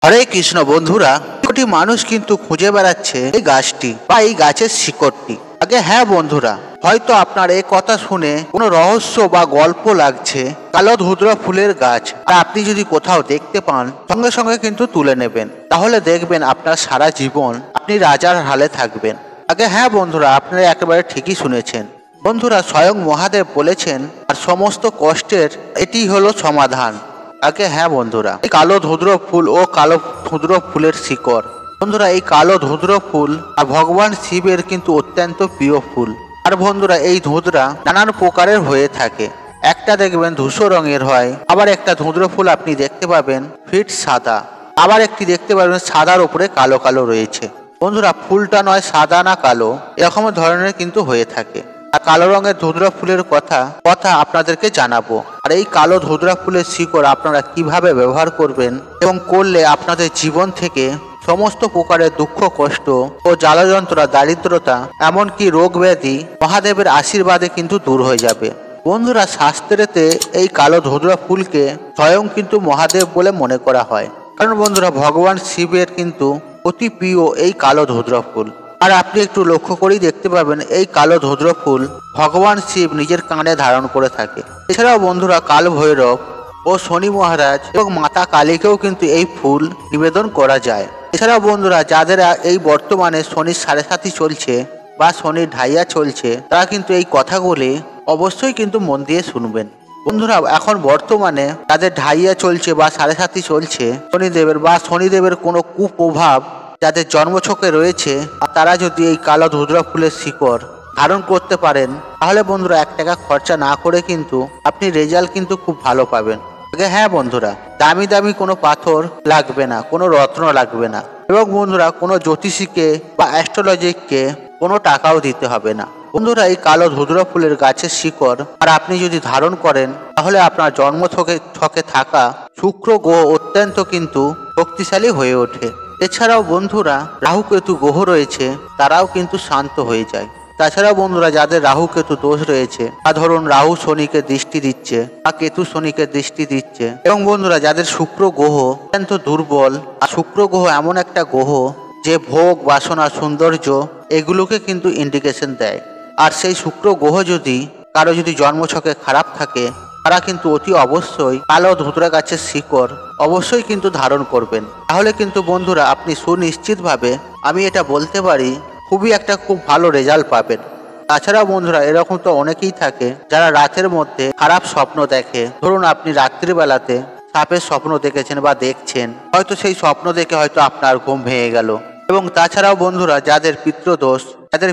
হরে কৃষ্ণ বন্ধুরা, কোটি মানুষ কিন্তু খুঁজে বেড়াচ্ছে এই গাছটি বা এই গাছের শিকড়টি। আগে হ্যাঁ বন্ধুরা, হয়তো আপনার এই কথা শুনে কোনো রহস্য বা গল্প লাগছে। কালো ধুতরা ফুলের গাছ আর আপনি যদি কোথাও দেখতে পান, সঙ্গে সঙ্গে কিন্তু তুলে নেবেন। তাহলে দেখবেন আপনার সারা জীবন আপনি রাজার হালে থাকবেন। আগে হ্যাঁ বন্ধুরা, আপনারা একেবারে ঠিকই শুনেছেন। বন্ধুরা, স্বয়ং মহাদেব বলেছেন আর সমস্ত কষ্টের এটি হলো সমাধান। আগে হ্যাঁ বন্ধুরা, এই কালো ধুদ্র ফুল ও কালো ধুদ্র ফুলের শিকড়। বন্ধুরা, এই কালো ধুদ্র ফুল আর ভগবান শিবের কিন্তু অত্যন্ত প্রিয় ফুল। আর বন্ধুরা, এই ধুদ্রা নানান প্রকারের হয়ে থাকে। একটা দেখবেন ধূসর রঙের হয়, আবার একটা ধুদ্র ফুল আপনি দেখতে পাবেন ফিট সাদা, আবার একটি দেখতে পাবেন সাদার উপরে কালো কালো রয়েছে। বন্ধুরা, ফুলটা নয় সাদা না কালো, এরকম ধরনের কিন্তু হয়ে থাকে। আর কালো রঙের ধুতরা ফুলের কথা আপনাদেরকে জানাবো। আর এই কালো ধুতরা ফুলের শিকড় আপনারা কিভাবে ব্যবহার করবেন এবং করলে আপনাদের জীবন থেকে সমস্ত প্রকারের দুঃখ কষ্ট ও জ্বালা যন্ত্রণা, দারিদ্রতা, এমনকি রোগ ব্যাধি মহাদেবের আশীর্বাদে কিন্তু দূর হয়ে যাবে। বন্ধুরা, শাস্ত্রেতে এই কালো ধুতরা ফুলকে স্বয়ং কিন্তু মহাদেব বলে মনে করা হয়। কারণ বন্ধুরা, ভগবান শিবের কিন্তু অতি প্রিয় এই কালো ধুতরা ফুল। আর আপনি একটু লক্ষ্য করেই দেখতে পাবেন এই কালো ধুদ্র ফুল ভগবান শিব নিজের কাঁধে ধারণ করে থাকে। এছাড়াও বন্ধুরা, কাল ভৈরব ও শনি মহারাজ এবং মাতা কালীকেও কিন্তু এই ফুল নিবেদন করা যায়। এছাড়াও বন্ধুরা, যাদের এই বর্তমানে শনির 7.5 চলছে বা শনির ঢাইয়া চলছে, তারা কিন্তু এই কথাগুলি অবশ্যই কিন্তু মন দিয়ে শুনবেন। বন্ধুরা, এখন বর্তমানে যাদের ঢাইয়া চলছে বা 7.5 চলছে শনিদেবের কোনো কুপ্রভাব যাদের জন্মছকে রয়েছে, তারা যদি এই কালো ধুতরা ফুলের শিকড় ধারণ করতে পারেন, তাহলে বন্ধুরা 1 টাকা খরচা না করে কিন্তু আপনি রেজাল্ট কিন্তু খুব ভালো পাবেন। আগে হ্যাঁ বন্ধুরা, দামি দামি কোনো পাথর লাগবে না, কোনো রত্ন লাগবে না, এবং বন্ধুরা কোনো জ্যোতিষীকে বা অ্যাস্ট্রোলজিককে কোনো টাকাও দিতে হবে না। বন্ধুরা, এই কালো ধুতরা ফুলের গাছের শিকড় আর আপনি যদি ধারণ করেন, তাহলে আপনার জন্মছকে থাকা শুক্র গ্রহ অত্যন্ত কিন্তু শক্তিশালী হয়ে ওঠে। এছাড়াও বন্ধুরা, রাহু কেতু গ্রহ রয়েছে, তারাও কিন্তু শান্ত হয়ে যায়। তাছাড়াও বন্ধুরা, যাদের রাহু কেতু দোষ রয়েছে, বা ধরুন রাহু শনিকে দৃষ্টি দিচ্ছে বা কেতু শনিকে দৃষ্টি দিচ্ছে, এবং বন্ধুরা যাদের শুক্র গ্রহ অত্যন্ত দুর্বল, আর শুক্র গ্রহ এমন একটা গ্রহ যে ভোগ বাসনা সৌন্দর্য এগুলোকে কিন্তু ইন্ডিকেশন দেয়। আর সেই শুক্র গ্রহ যদি কারো জন্মছকে খারাপ থাকে, তারা কিন্তু অতি অবশ্যই কালো ধুতরা গাছের শিকড় অবশ্যই কিন্তু ধারণ করবেন। তাহলে কিন্তু বন্ধুরা আপনি সুনিশ্চিতভাবে, আমি এটা বলতে পারি, খুব ভালো রেজাল্ট পাবেন। তাছাড়াও বন্ধুরা, এরকম তো অনেকেই থাকে যারা রাতের মধ্যে খারাপ স্বপ্ন দেখে। ধরুন আপনি রাত্রিবেলাতে সাপের স্বপ্ন দেখেছেন বা দেখছেন, হয়তো সেই স্বপ্ন দেখে হয়তো আপনার ঘুম ভেঙে গেল। এবং তাছাড়াও বন্ধুরা, যাদের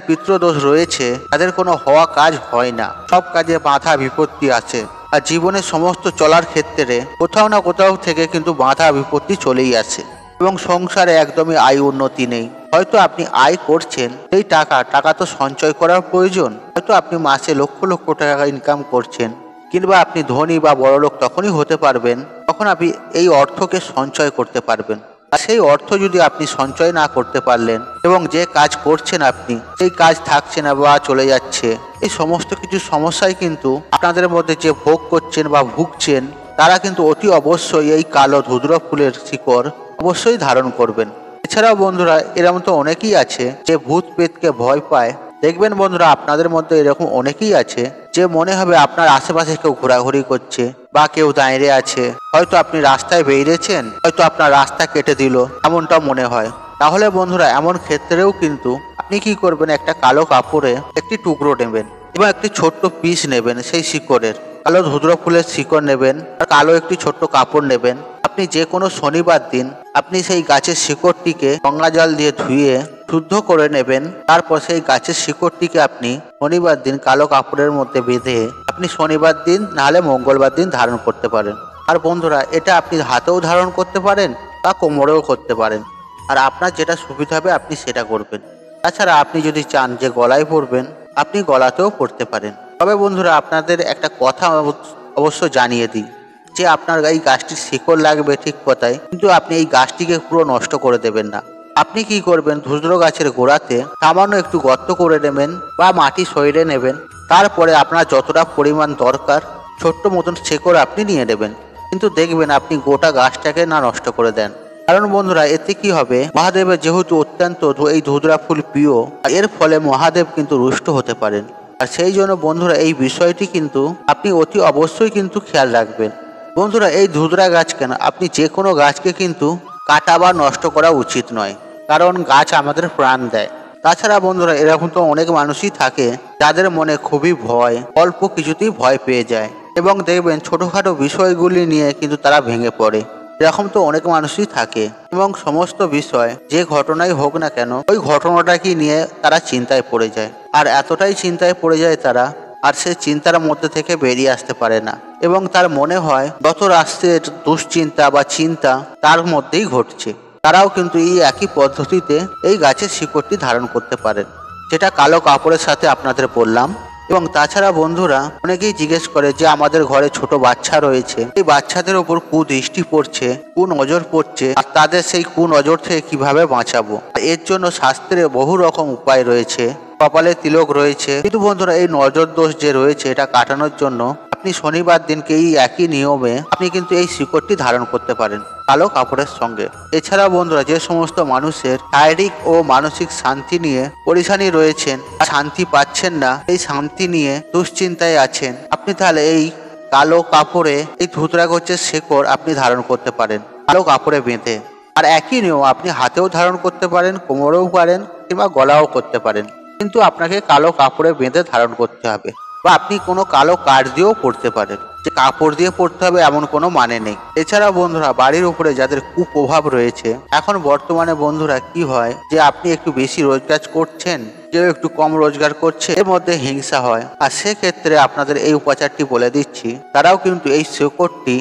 পিতৃদোষ রয়েছে, তাদের কোনো হওয়া কাজ হয় না, সব কাজে বাধা বিপত্তি আছে। আর জীবনের সমস্ত চলার ক্ষেত্রে কোথাও না কোথাও থেকে কিন্তু বাধা বিপত্তি চলেই আসে, এবং সংসারে একদমই আয় উন্নতি নেই। হয়তো আপনি আয় করছেন, সেই টাকা তো সঞ্চয় করার প্রয়োজন। হয়তো আপনি মাসে লক্ষ লক্ষ টাকা ইনকাম করছেন, কিংবা আপনি ধনী বা বড়লোক তখনই হতে পারবেন তখন আপনি এই অর্থকে সঞ্চয় করতে পারবেন। আর সেই অর্থ যদি আপনি সঞ্চয় না করতে পারলেন, এবং যে কাজ করছেন আপনি সেই কাজ থাকছে না বা চলে যাচ্ছে, এই সমস্ত কিছু সমস্যায় কিন্তু আপনাদের মধ্যে যে ভোগ করছেন বা ভুগছেন, তারা কিন্তু অতি অবশ্যই এই কালো ধুতরা ফুলের শিকড় অবশ্যই ধারণ করবেন। এছাড়াও বন্ধুরা, এরকম তো অনেকেই আছে যে ভূত প্রেতকে ভয় পায়। দেখবেন বন্ধুরা, আপনাদের মধ্যে এরকম অনেকেই আছে যে মনে হবে আপনার আশেপাশে কেউ ঘোরাঘুরি করছে বা কেউ দাঁড়িয়ে আছে। হয়তো আপনি রাস্তায় বেরিয়েছেন, হয়তো আপনার রাস্তা কেটে দিল, এমনটা মনে হয়। তাহলে বন্ধুরা, এমন ক্ষেত্রেও কিন্তু আপনি কি করবেন, একটা কালো কাপড়ে একটি টুকরো নেবেন এবং একটি ছোট্ট পিস নেবেন সেই শিকড়ের। কালো ধুতরা ফুলের শিকড় নেবেন আর কালো একটি ছোট্ট কাপড় নেবেন। আপনি যে কোনো শনিবার দিন আপনি সেই গাছের শিকড়টিকে গঙ্গা জল দিয়ে ধুয়ে শুদ্ধ করে নেবেন। তারপর সেই গাছের শিকড়টিকে আপনি শনিবার দিন কালো কাপড়ের মধ্যে বেঁধে আপনি শনিবার দিন নাহলে মঙ্গলবার দিন ধারণ করতে পারেন। আর বন্ধুরা, এটা আপনি হাতেও ধারণ করতে পারেন বা কোমরেও করতে পারেন, আর আপনার যেটা সুবিধা হবে আপনি সেটা করবেন। তাছাড়া আপনি যদি চান যে গলায় পরবেন, আপনি গলাতেও পরতে পারেন। তবে বন্ধুরা, আপনাদের একটা কথা অবশ্য জানিয়ে দিই, যে আপনার এই গাছটির শিকড় লাগবে ঠিক কথাই, কিন্তু আপনি এই গাছটিকে পুরো নষ্ট করে দেবেন না। আপনি কি করবেন, ধুতরা গাছের গোড়াতে সামান্য একটু গর্ত করে নেবেন বা মাটি সইরে নেবেন। তারপরে আপনার যতটা পরিমাণ দরকার ছোট্ট মতন শিকড় আপনি নিয়ে নেবেন। কিন্তু দেখবেন আপনি গোটা গাছটাকে না নষ্ট করে দেন, কারণ বন্ধুরা এতে কি হবে, মহাদেবের যেহেতু অত্যন্ত এই ধুতরা ফুল প্রিয়, এর ফলে মহাদেব কিন্তু রুষ্ট হতে পারেন। আর সেই জন্য বন্ধুরা এই বিষয়টি কিন্তু আপনি অতি অবশ্যই কিন্তু খেয়াল রাখবেন। বন্ধুরা এই ধুতরা গাছ কেন, আপনি যে কোনো গাছকে কিন্তু কাটা বা নষ্ট করা উচিত নয়, কারণ গাছ আমাদের প্রাণ দেয়। তাছাড়া বন্ধুরা এরকম তো অনেক মানুষই থাকে যাদের মনে খুবই ভয়, অল্প কিছুতেই ভয় পেয়ে যায় এবং দেখবেন ছোটোখাটো বিষয়গুলি নিয়ে কিন্তু তারা ভেঙে পড়ে। এরকম তো অনেক মানুষই থাকে এবং সমস্ত বিষয় যে ঘটনাই হোক না কেন ওই ঘটনাটাকে নিয়ে তারা চিন্তায় পড়ে যায়, আর এতটাই চিন্তায় পড়ে যায় তারা, আর সে চিন্তার মধ্যে থেকে বেরিয়ে আসতে পারে না এবং তার মনে হয় যত রাষ্ট্রের দুশ্চিন্তা বা চিন্তা তার মধ্যেই ঘটছে। তারাও কিন্তু এই একই পদ্ধতিতে এই গাছের শিকড়টি ধারণ করতে পারেন, যেটা কালো কাপড়ের সাথে আপনাদের বললাম। এবং তাছাড়া বন্ধুরা অনেকেই জিজ্ঞেস করে যে আমাদের ঘরে ছোট বাচ্চা রয়েছে, এই বাচ্চাদের ওপর কুদৃষ্টি পড়ছে, কুনজর পড়ছে, আর তাদের সেই কুনজর থেকে কিভাবে বাঁচাবো। এর জন্য শাস্ত্রে বহু রকম উপায় রয়েছে, কপালে তিলক রয়েছে, কিন্তু বন্ধুরা এই নজর দোষ যে রয়েছে এটা কাটানোর জন্য আপনি শনিবার দিনকে এই একই নিয়মে আপনি কিন্তু এই শিকড়টি ধারণ করতে পারেন কালো কাপড়ের সঙ্গে। এছাড়া বন্ধুরা যে সমস্ত মানুষের শারীরিক ও মানসিক শান্তি নিয়ে পরেশানি রয়েছেন, শান্তি পাচ্ছেন না, এই শান্তি নিয়ে দুশ্চিন্তায় আছেন, আপনি তাহলে এই কালো কাপড়ে এই ধুতরা গাছের শিকড় আপনি ধারণ করতে পারেন কালো কাপড়ে বেঁধে। আর একই নিয়ম আপনি হাতেও ধারণ করতে পারেন, কোমরেও পারেন, কিংবা গলাও করতে পারেন, কিন্তু আপনাকে কালো কাপড়ে বেঁধে ধারণ করতে হবে। বা আপনি কোনো কালো কাঠ দিয়েও পরতে পারেন, যে কাপড় দিয়ে পরতে হবে এমন কোনো মানে নেই। এছাড়া বন্ধুরা বাড়ির উপরে যাদের কুপ্রভাব রয়েছে, এখন বর্তমানে বন্ধুরা কি হয় যে আপনি একটু বেশি রোজগার করছেন, কেউ একটু কম রোজগার করছে, এর মধ্যে হিংসা হয়। আর সেক্ষেত্রে আপনাদের এই উপাচারটি বলে দিচ্ছি, তারাও কিন্তু এই শিকড়টি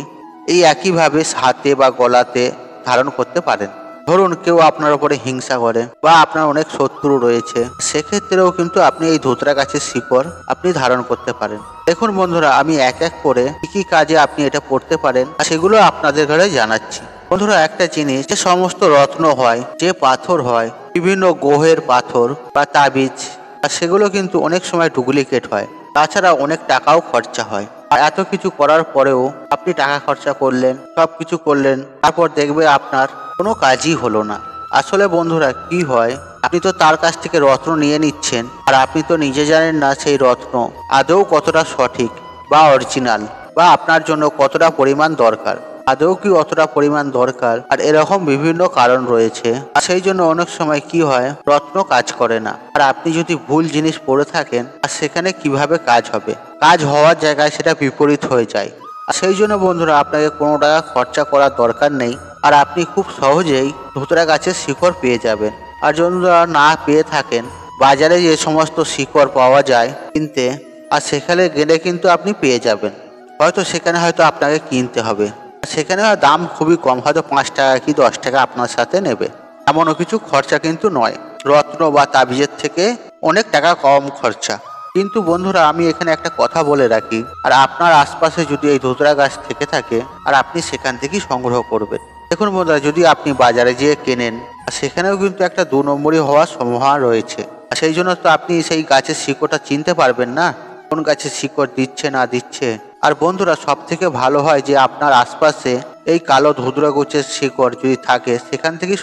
এই একইভাবে হাতে বা গলাতে ধারণ করতে পারেন। ধরুন কেউ আপনার উপরে হিংসা করে বা আপনার অনেক শত্রু রয়েছে, সেক্ষেত্রেও কিন্তু আপনি এই ধুতরা গাছের শিকড় আপনি ধারণ করতে পারেন। দেখুন বন্ধুরা আমি এক এক করে কি কি কাজে আপনি এটা পড়তে পারেন সেগুলো আপনাদের ঘরে জানাচ্ছি। বন্ধুরা একটা জিনিস, যে সমস্ত রত্ন হয়, যে পাথর হয়, বিভিন্ন গ্রহের পাথর বা তাবিজ, আর সেগুলো কিন্তু অনেক সময় ডুপ্লিকেট হয়, তাছাড়া অনেক টাকাও খরচা হয়। আর এত কিছু করার পরেও আপনি টাকা খরচা করলেন, সব কিছু করলেন, তারপর দেখবে আপনার কোনো কাজই হলো না। আসলে বন্ধুরা কি হয়, আপনি তো তার কাছ থেকে রত্ন নিয়ে নিচ্ছেন, আর আপনি তো নিজে জানেন না সেই রত্ন আদৌ কতটা সঠিক বা অরিজিনাল, বা আপনার জন্য কতটা পরিমাণ দরকার, আদৌ কি অতটা পরিমাণ দরকার। আর এরকম বিভিন্ন কারণ রয়েছে, আর সেই জন্য অনেক সময় কি হয় রত্ন কাজ করে না। আর আপনি যদি ভুল জিনিস পড়ে থাকেন, আর সেখানে কিভাবে কাজ হবে, কাজ হওয়ার জায়গায় সেটা বিপরীত হয়ে যায়। আর সেই জন্য বন্ধুরা আপনাকে কোনো টাকা খরচা করার দরকার নেই, আর আপনি খুব সহজেই ধুতরা গাছের শিকড় পেয়ে যাবেন। আর যদি না পেয়ে থাকেন, বাজারে যে সমস্ত শিকড় পাওয়া যায় কিনতে, আর সেখানে গেলে কিন্তু আপনি পেয়ে যাবেন। হয়তো সেখানে হয়তো আপনাকে কিনতে হবে, সেখানে দাম খুবই কম, হয়তো 5 টাকা কি 10 টাকা আপনার সাথে নেবে, এমনও কিছু খরচা কিন্তু নয়। রত্ন বা তাবিজের থেকে অনেক টাকা কম খরচা। কিন্তু বন্ধুরা আমি এখানে একটা কথা বলে রাখি, আর আপনার আশপাশে যদি এই ধুতরা গাছ থেকে থাকে, আর আপনি সেখান থেকেই সংগ্রহ করবেন। দেখুন বন্ধুরা যদি আপনি বাজারে যেয়ে কেনেন, সেখানেও কিন্তু একটা 2 নম্বরই হওয়ার সম্ভাবনা রয়েছে। আর সেই জন্য তো আপনি সেই গাছের শিকড়টা চিনতে পারবেন না, কোন গাছের শিকড় দিচ্ছে না দিচ্ছে। আর বন্ধুরা সব থেকে ভালো হয় যে আপনার আশপাশে এই কালো ধুতরা গাছের শিকড় যদি থাকে, সেখান থেকেই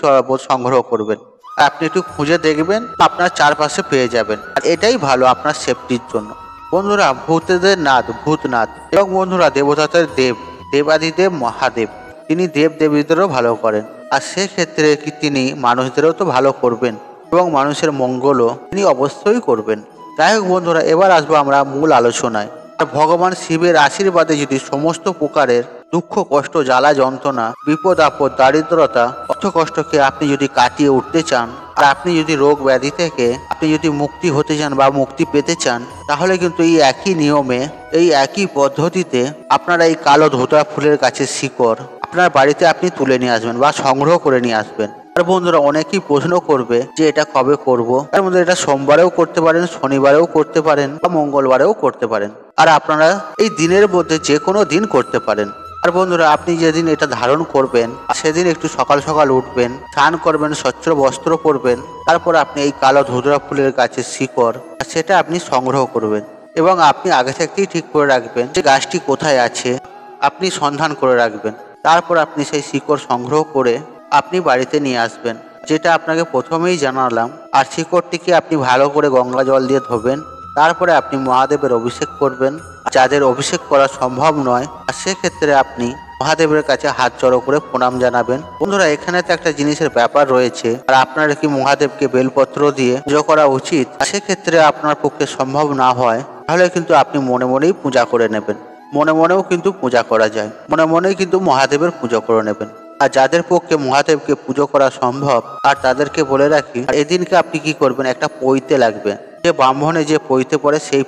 সংগ্রহ করবেন। আপনি একটু খুঁজে দেখবেন, আপনার চারপাশে পেয়ে যাবেন, আর এটাই ভালো আপনার সেফটির জন্য। বন্ধুরা ভূতেদের নাথ ভূতনাথ, এবং বন্ধুরা দেবতাদের দেব, দেবাদিদেব মহাদেব, তিনি দেব দেবীদেরও ভালো করেন। আর সেক্ষেত্রে কি তিনি মানুষদেরও তো ভালো করবেন, এবং মানুষের মঙ্গলও তিনি অবশ্যই করবেন। যাই হোক বন্ধুরা এবার আসবো আমরা মূল আলোচনায়। আর ভগবান শিবের আশীর্বাদে যদি সমস্ত প্রকারের দুঃখ কষ্ট জ্বালা যন্ত্রণা বিপদ আপদ দারিদ্রতা অর্থ কষ্টকে আপনি যদি কাটিয়ে উঠতে চান, আর আপনি যদি রোগ ব্যাধি থেকে আপনি যদি মুক্তি হতে চান বা মুক্তি পেতে চান, তাহলে কিন্তু এই একই নিয়মে এই একই পদ্ধতিতে আপনারা এই কালো ধুতরা ফুলের গাছের শিকড় আপনার বাড়িতে আপনি তুলে নিয়ে আসবেন বা সংগ্রহ করে নিয়ে আসবেন। আর বন্ধুরা অনেকেই প্রশ্ন করবে যে এটা কবে করব। তার মধ্যে এটা সোমবারেও করতে পারেন, শনিবারেও করতে পারেন, বা মঙ্গলবারেও করতে পারেন। আর আপনারা এই দিনের মধ্যে যে কোনো দিন করতে পারেন। আর বন্ধুরা আপনি যেদিন এটা ধারণ করবেন, সেদিন একটু সকাল সকাল উঠবেন, স্নান করবেন, স্বচ্ছ বস্ত্র পরবেন, তারপর আপনি এই কালো ধুতরা ফুলের গাছের শিকড় সেটা আপনি সংগ্রহ করবেন। এবং আপনি আগে থেকেই ঠিক করে রাখবেন যে গাছটি কোথায় আছে, আপনি সন্ধান করে রাখবেন। তারপর আপনি সেই শিকড় সংগ্রহ করে আপনি বাড়িতে নিয়ে আসবেন, যেটা আপনাকে প্রথমেই জানালাম। আর শিকড়টিকে আপনি ভালো করে গঙ্গা জল দিয়ে ধোবেন। তারপরে আপনি মহাদেবের অভিষেক করবেন। যাদের অভিষেক করা সম্ভব নয়, আর সেক্ষেত্রে আপনি মহাদেবের কাছে হাত জড়ো করে প্রণাম জানাবেন। বন্ধুরা, এখানে তো একটা জিনিসের ব্যাপার রয়েছে, আর আপনার কি মহাদেবকে বেলপত্র দিয়ে পুজো করা উচিত? সেক্ষেত্রে আপনার পক্ষে সম্ভব না হয়, তাহলে কিন্তু আপনি মনে মনেই পূজা করে নেবেন। মনে মনেও কিন্তু পূজা করা যায়, মনে মনেই কিন্তু মহাদেবের পুজো করে নেবেন। আর যাদের পক্ষে মহাদেবকে পুজো করা সম্ভব, আর তাদেরকে বলে রাখি, এদিনকে আপনি কি করবেন, একটা পৈতে লাগবে। যে ব্রাহ্মণে যে পৈতে পড়ে সেই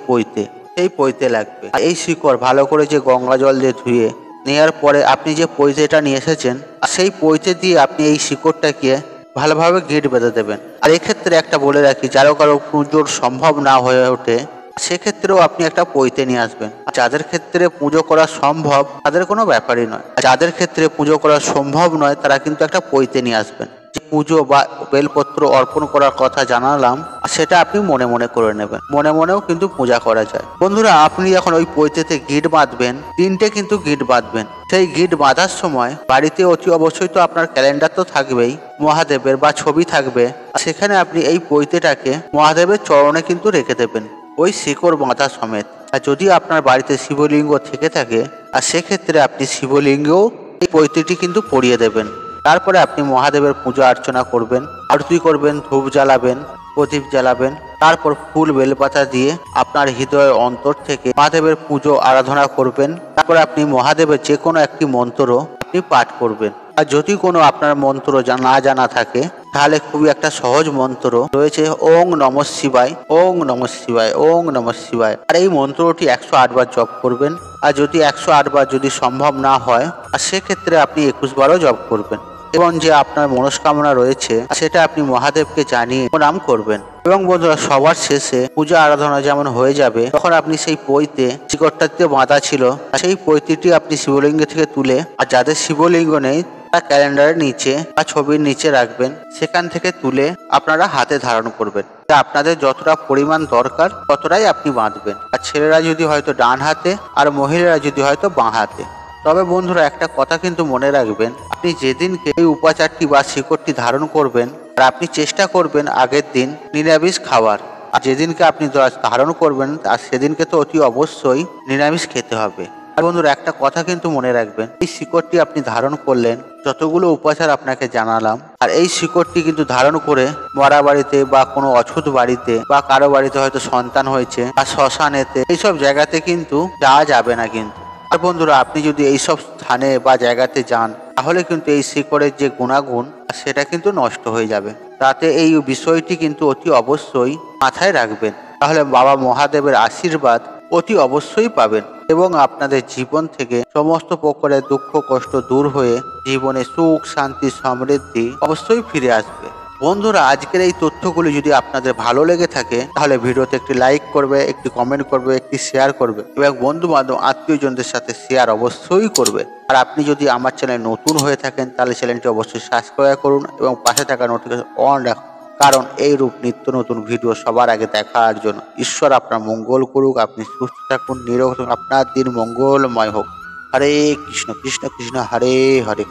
পৈতে লাগবে। এই শিকড় ভালো করে যে গঙ্গা জল দিয়ে ধুয়ে নেওয়ার পরে আপনি যে পৈতেটা নিয়ে এসেছেন, সেই পৈতে দিয়ে আপনি এই শিকড়টাকে ভালোভাবে গেঁট বেঁধে দেবেন। আর এক্ষেত্রে একটা বলে রাখি, যারও কারো পুজোর সম্ভব না হয়ে ওঠে, সেক্ষেত্রেও আপনি একটা পৈতে নিয়ে আসবেন। যাদের ক্ষেত্রে পুজো করা সম্ভব তাদের কোনো ব্যাপারই নয়। যাদের ক্ষেত্রে পুজো করা সম্ভব নয়, তারা কিন্তু একটা পৈতে নিয়ে আসবেন। যে পুজো বা বেলপত্র অর্পণ করার কথা জানালাম, সেটা আপনি মনে মনে করে নেবেন। মনে মনেও কিন্তু পূজা করা যায়। বন্ধুরা, আপনি যখন ওই পৈতেতে গিট বাঁধবেন, 3টে কিন্তু গিট বাঁধবেন। সেই গিট বাঁধার সময় বাড়িতে অতি অবশ্যই তো আপনার ক্যালেন্ডার তো থাকবেই, মহাদেবের বা ছবি থাকবে। সেখানে আপনি এই পৈতেটাকে মহাদেবের চরণে কিন্তু রেখে দেবেন, ওই শিকড় বাঁধা সমেত। আর যদি আপনার বাড়িতে শিবলিঙ্গ থেকে থাকে, আর সেক্ষেত্রে আপনি শিবলিঙ্গেও এই পৈতেটি কিন্তু পরিয়ে দেবেন। তারপরে আপনি মহাদেবের পূজা অর্চনা করবেন, আরতি করবেন, ধূপ জ্বালাবেন, প্রদীপ জ্বালাবেন। তারপর ফুল বেলপাতা দিয়ে আপনার হৃদয়ের অন্তর থেকে মহাদেবের পুজো আরাধনা করবেন। তারপর আপনি মহাদেবের যে কোনো একটি মন্ত্র আপনি পাঠ করবেন। আর যদি কোনো আপনার মন্ত্র না জানা থাকে, তাহলে খুবই একটা সহজ মন্ত্র রয়েছে, ওং নমঃ শিবায়, ওং নমঃ শিবায়, ওং নমঃ শিবায়। আর এই মন্ত্রটি 108 বার জপ করবেন। আর যদি 108 বার যদি সম্ভব না হয়, আর সেক্ষেত্রে আপনি 21 বারও জপ করবেন। এবং যে আপনার মনস্কামনা রয়েছে, সেটা আপনি মহাদেবকে জানিয়ে প্রণাম করবেন। এবং বন্ধুরা, সবার শেষে পূজা আরাধনা যেমন হয়ে যাবে, তখন আপনি সেই পৈতে শিকড়টাতে বাঁধা ছিল, সেই পৈতিটি আপনি শিবলিঙ্গ থেকে তুলে, আর যাদের শিবলিঙ্গ নেই, তার ক্যালেন্ডারের নিচে বা ছবির নিচে রাখবেন। সেখান থেকে তুলে আপনারা হাতে ধারণ করবেন। আপনাদের যতটা পরিমাণ দরকার ততটাই আপনি বাঁধবেন। আর ছেলেরা যদি হয়তো ডান হাতে, আর মহিলারা যদি হয়তো বাঁ হাতে। তবে বন্ধুরা, একটা কথা কিন্তু মনে রাখবেন, আপনি যেদিনকে এই উপাচারটি বা শিকড়টি ধারণ করবেন, আর আপনি চেষ্টা করবেন আগের দিন নিরামিষ খাওয়ার। আর যেদিনকে আপনি ধারণ করবেন, আর সেদিনকে তো অতি অবশ্যই নিরামিষ খেতে হবে। আর বন্ধুরা, একটা কথা কিন্তু মনে রাখবেন, এই শিকড়টি আপনি ধারণ করলেন, যতগুলো উপাচার আপনাকে জানালাম, আর এই শিকড়টি কিন্তু ধারণ করে মরা বাড়িতে বা কোনো অছুত বাড়িতে বা কারো বাড়িতে হয়তো সন্তান হয়েছে, আর শ্মশানেতে, এইসব জায়গাতে কিন্তু যাওয়া যাবে না কিন্তু। আর বন্ধুরা, আপনি যদি এইসব স্থানে বা জায়গাতে যান, তাহলে কিন্তু এই শিকড়ের যে গুণাগুণ, সেটা কিন্তু নষ্ট হয়ে যাবে। তাতে এই বিষয়টি কিন্তু অতি অবশ্যই মাথায় রাখবেন। তাহলে বাবা মহাদেবের আশীর্বাদ অতি অবশ্যই পাবেন, এবং আপনাদের জীবন থেকে সমস্ত প্রকারের দুঃখ কষ্ট দূর হয়ে জীবনে সুখ শান্তি সমৃদ্ধি অবশ্যই ফিরে আসবে। বন্ধুরা, আজকের এই তথ্যগুলি যদি আপনাদের ভালো লেগে থাকে, তাহলে ভিডিওতে একটি লাইক করবে, একটি কমেন্ট করবে, একটি শেয়ার করবে, এবং বন্ধু বান্ধব আত্মীয়জনদের সাথে শেয়ার অবশ্যই করবে। আর আপনি যদি আমার চ্যানেল নতুন হয়ে থাকেন, তাহলে চ্যানেলটি অবশ্যই সাবস্ক্রাইব করুন এবং পাশে থাকা নোটিফিকেশন অন রাখুন। কারণ এইরূপ নিত্য নতুন ভিডিও সবার আগে দেখার জন্য। ঈশ্বর আপনার মঙ্গল করুক, আপনি সুস্থ থাকুন, নিরোগ থাকুন, আপনার দিন মঙ্গলময় হোক। হরে কৃষ্ণ কৃষ্ণ কৃষ্ণ হরে হরে।